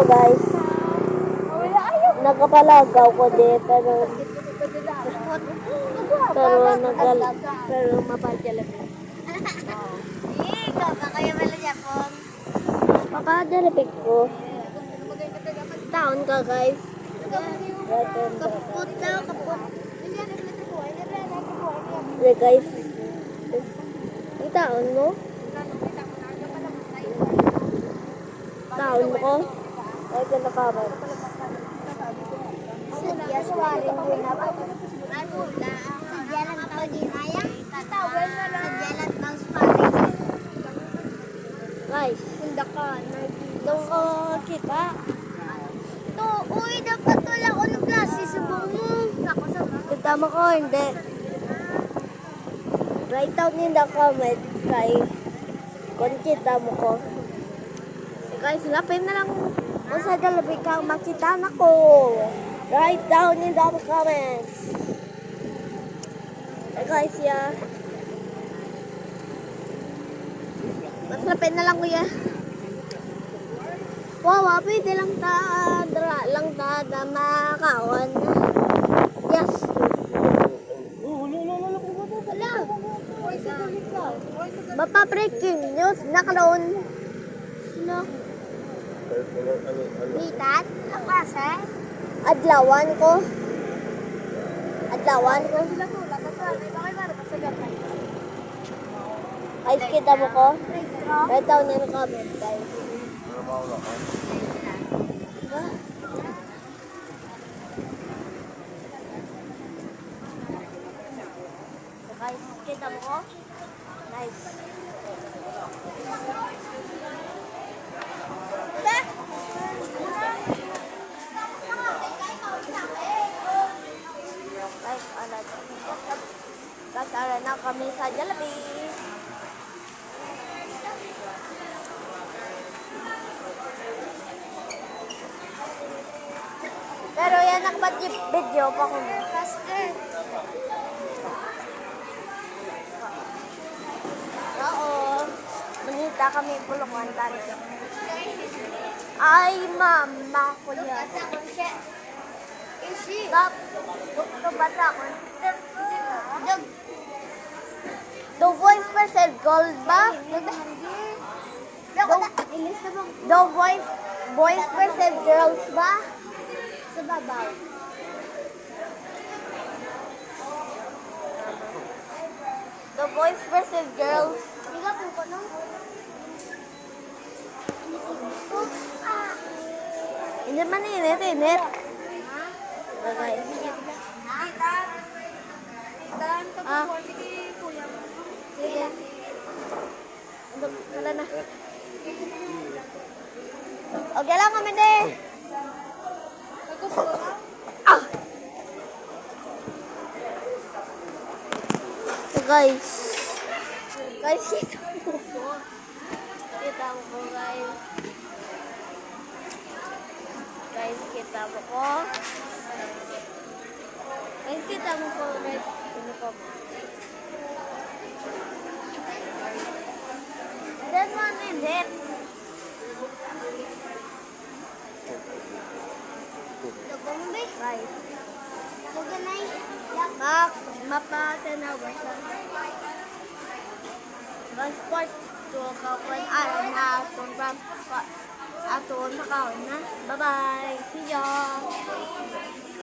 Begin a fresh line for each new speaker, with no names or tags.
guys. Nakapalagaw ko din pero mapagyalag. Papajalapit ko. Taon ka guys.
Kaput daw, kaput.
Okay guys. Ang taon mo? Taon mo ko? Ay, ka nakaman.
Sadyas pa rin din ako. Sadyalan pa din ayang. Sadyalan mouse pa rin.
Guys,
Hunda ka.
doon ko kita.
To, uy, dapat wala ko ng klase. Subong mo.
Kita mo ko, hindi. Write down in the comment kay kung kita mo ko. Guys, lapin na lang kung sa dalabi kang makita na ko. Write down in the comments. Guys, yeah. Mas lapin na lang kuya. Wow, pwede lang dra lang na makawan. Yes.
Wala.
Bapa breaking news nakaloon. Sino?
Bitat. Ang klase.
Adlawan ko. Adlawan ko. Guys, kita mo ko? Write down in the comment, guys. Guys, kita mo ko? Nice. Guys, kasara na kami sa Jollibee. Pero yan ang video pa ko.
Faster.
Oo. Manita kami pulungan tani. Ay, mama ko yan. Stop. Gusto bata ko. The voice percent gold ba? The voice percent girls ba?
Sa babaw.
The voice percent girls.
Hindi ka po no?
Hindi man init. Okay. Ah. Sige. Wala na. Okay lang kami din. Ah! So guys. Guys, kita mo po. Kita mo po guys. Guys, kita mo po. Guys, kita mo po guys. Ano po mo? Then one minute.
Lagombe.
Guys.
Naganay.
Mapatanawa sa sport to kawan araw na atong makawin na. Bye-bye. See ya.